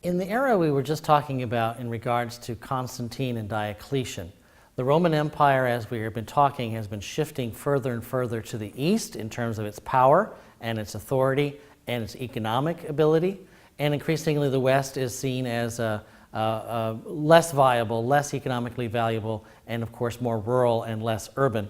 In the era we were just talking about in regards to Constantine and Diocletian, the Roman Empire, as we have been talking, has been shifting further and further to the east in terms of its power and its authority and its economic ability, and increasingly the West is seen as less viable, less economically valuable, and of course more rural and less urban.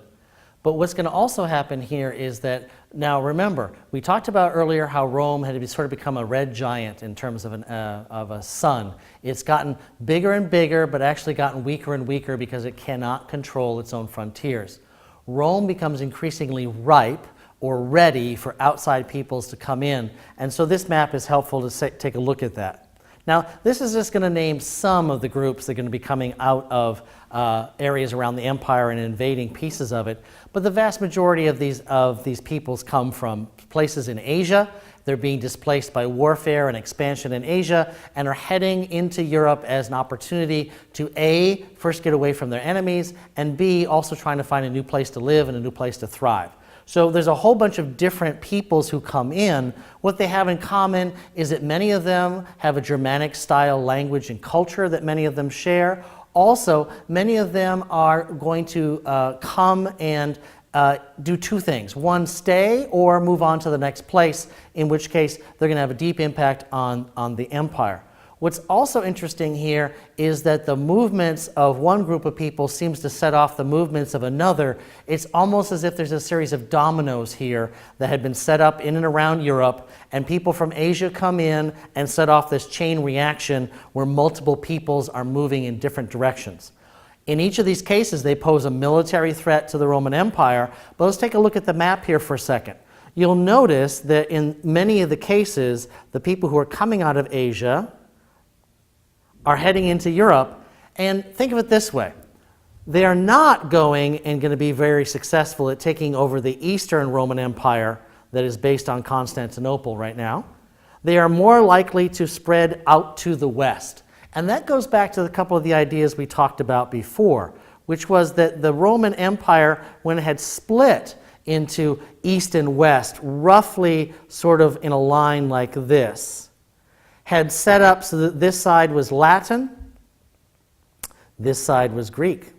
But what's going to also happen here is that, now remember, we talked about earlier how Rome had sort of become a red giant in terms of a sun. It's gotten bigger and bigger, but actually gotten weaker and weaker because it cannot control its own frontiers. Rome becomes increasingly ripe or ready for outside peoples to come in, and so this map is helpful to take a look at that. Now, this is just going to name some of the groups that are going to be coming out of areas around the empire and invading pieces of it. But the vast majority of these peoples come from places in Asia. They're being displaced by warfare and expansion in Asia and are heading into Europe as an opportunity to A, first get away from their enemies, and B, also trying to find a new place to live and a new place to thrive. So there's a whole bunch of different peoples who come in. What they have in common is that many of them have a Germanic style language and culture that many of them share. Also, many of them are going to come and do two things. One, stay or move on to the next place, in which case they're going to have a deep impact on the empire. What's also interesting here is that the movements of one group of people seems to set off the movements of another. It's almost as if there's a series of dominoes here that had been set up in and around Europe, and people from Asia come in and set off this chain reaction where multiple peoples are moving in different directions. In each of these cases, they pose a military threat to the Roman Empire, but let's take a look at the map here for a second. You'll notice that in many of the cases, the people who are coming out of Asia are heading into Europe, and think of it this way. They are not going and going to be very successful at taking over the Eastern Roman Empire that is based on Constantinople right now. They are more likely to spread out to the west. And that goes back to a couple of the ideas we talked about before, which was that the Roman Empire, when it had split into east and west, roughly sort of in a line like this, had set up so that this side was Latin, this side was Greek.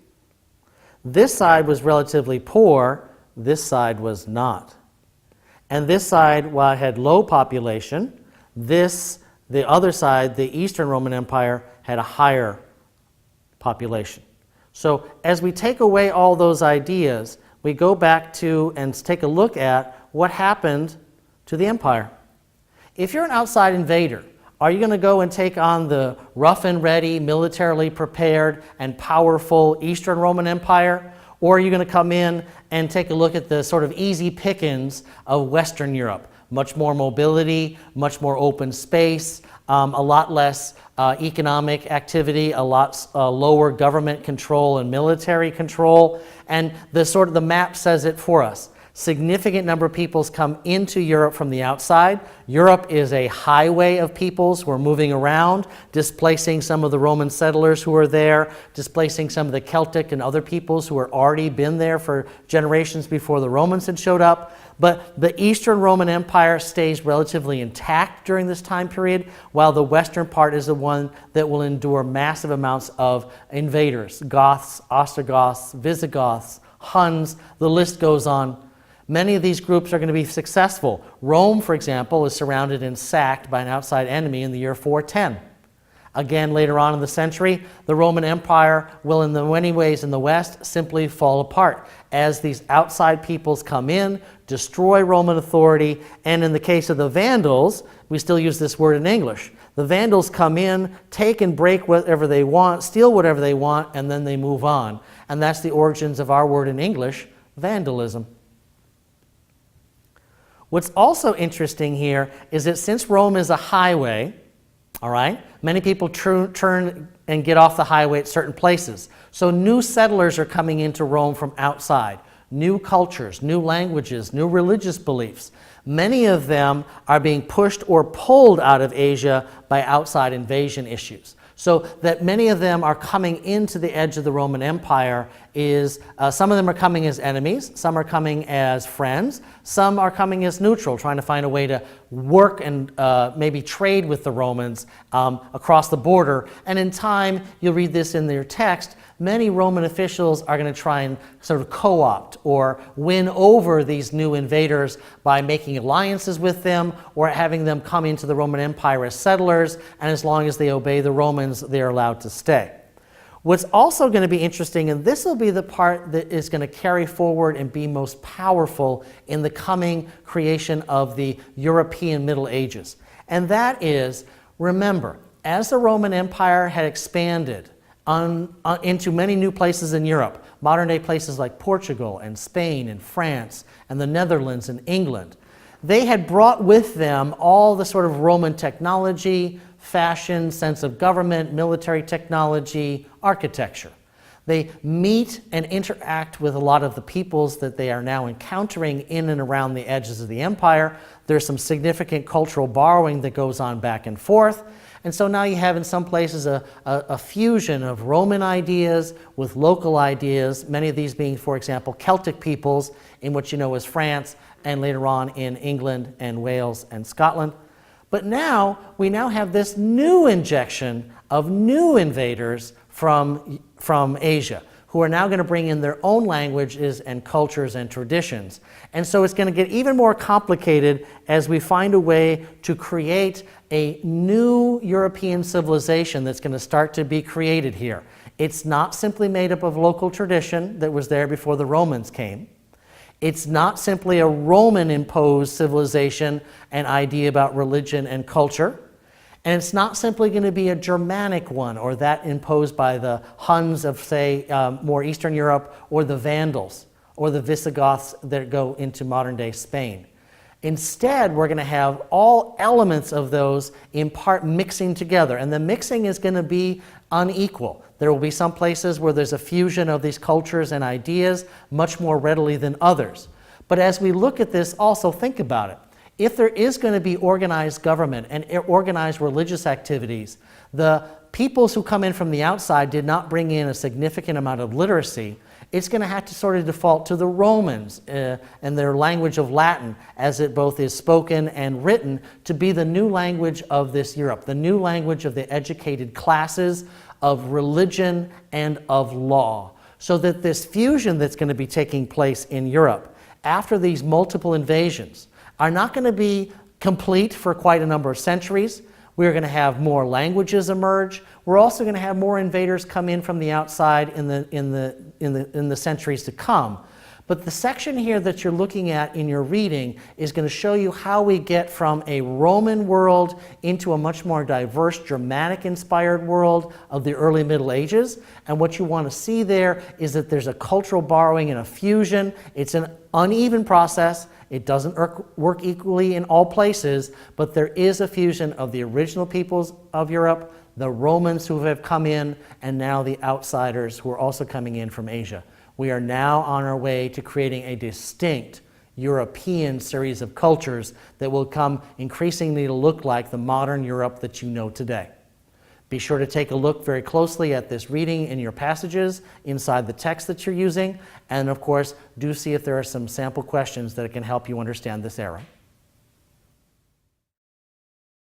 This side was relatively poor, this side was not. And this side, while it had low population, the other side, the Eastern Roman Empire, had a higher population. So as we take away all those ideas, we go back to and take a look at what happened to the empire. If you're an outside invader, are you going to go and take on the rough and ready, militarily prepared, and powerful Eastern Roman Empire? Or are you going to come in and take a look at the sort of easy pickings of Western Europe? Much more mobility, much more open space, a lot less economic activity, a lot lower government control and military control. And the map says it for us. Significant number of peoples come into Europe from the outside. Europe is a highway of peoples who are moving around, displacing some of the Roman settlers who are there, displacing some of the Celtic and other peoples who had already been there for generations before the Romans had showed up. But the Eastern Roman Empire stays relatively intact during this time period, while the western part is the one that will endure massive amounts of invaders. Goths, Ostrogoths, Visigoths, Huns, the list goes on. Many of these groups are going to be successful. Rome, for example, is surrounded and sacked by an outside enemy in the year 410. Again, later on in the century, the Roman Empire will, in many ways in the West, simply fall apart as these outside peoples come in, destroy Roman authority, and in the case of the Vandals, we still use this word in English. The Vandals come in, take and break whatever they want, steal whatever they want, and then they move on. And that's the origins of our word in English, vandalism. What's also interesting here is that since Rome is a highway, all right, many people turn and get off the highway at certain places. So new settlers are coming into Rome from outside. New cultures, new languages, new religious beliefs. Many of them are being pushed or pulled out of Asia by outside invasion issues. So that many of them are coming into the edge of the Roman Empire is, some of them are coming as enemies, some are coming as friends, some are coming as neutral, trying to find a way to work and maybe trade with the Romans across the border. And in time, you'll read this in their text, many Roman officials are going to try and sort of co-opt or win over these new invaders by making alliances with them or having them come into the Roman Empire as settlers, and as long as they obey the Romans, they're allowed to stay. What's also going to be interesting, and this will be the part that is going to carry forward and be most powerful in the coming creation of the European Middle Ages, and that is, remember, as the Roman Empire had expanded into many new places in Europe, modern-day places like Portugal and Spain and France and the Netherlands and England, they had brought with them all the sort of Roman technology, fashion, sense of government, military technology, architecture. They meet and interact with a lot of the peoples that they are now encountering in and around the edges of the empire. There's some significant cultural borrowing that goes on back and forth. And so now you have in some places a fusion of Roman ideas with local ideas, many of these being, for example, Celtic peoples in what you know as France, and later on in England and Wales and Scotland. But now, we now have this new injection of new invaders from Asia, who are now going to bring in their own languages and cultures and traditions. And so it's going to get even more complicated as we find a way to create a new European civilization that's going to start to be created here. It's not simply made up of local tradition that was there before the Romans came. It's not simply a Roman-imposed civilization and idea about religion and culture. And it's not simply going to be a Germanic one or that imposed by the Huns of, say, more Eastern Europe, or the Vandals or the Visigoths that go into modern-day Spain. Instead, we're going to have all elements of those in part mixing together, and the mixing is going to be unequal. There will be some places where there's a fusion of these cultures and ideas much more readily than others. But as we look at this, also think about it. If there is going to be organized government and organized religious activities, the peoples who come in from the outside did not bring in a significant amount of literacy. It's going to have to sort of default to the Romans and their language of Latin, as it both is spoken and written, to be the new language of this Europe, the new language of the educated classes, of religion, and of law. So that this fusion that's going to be taking place in Europe after these multiple invasions are not going to be complete for quite a number of centuries. We're going to have more languages emerge. We're also going to have more invaders come in from the outside in the centuries to come. But the section here that you're looking at in your reading is going to show you how we get from a Roman world into a much more diverse, Germanic-inspired world of the early Middle Ages. And what you want to see there is that there's a cultural borrowing and a fusion. It's an uneven process. It doesn't work equally in all places, but there is a fusion of the original peoples of Europe, the Romans who have come in, and now the outsiders who are also coming in from Asia. We are now on our way to creating a distinct European series of cultures that will come increasingly to look like the modern Europe that you know today. Be sure to take a look very closely at this reading in your passages inside the text that you're using, and of course, do see if there are some sample questions that can help you understand this era.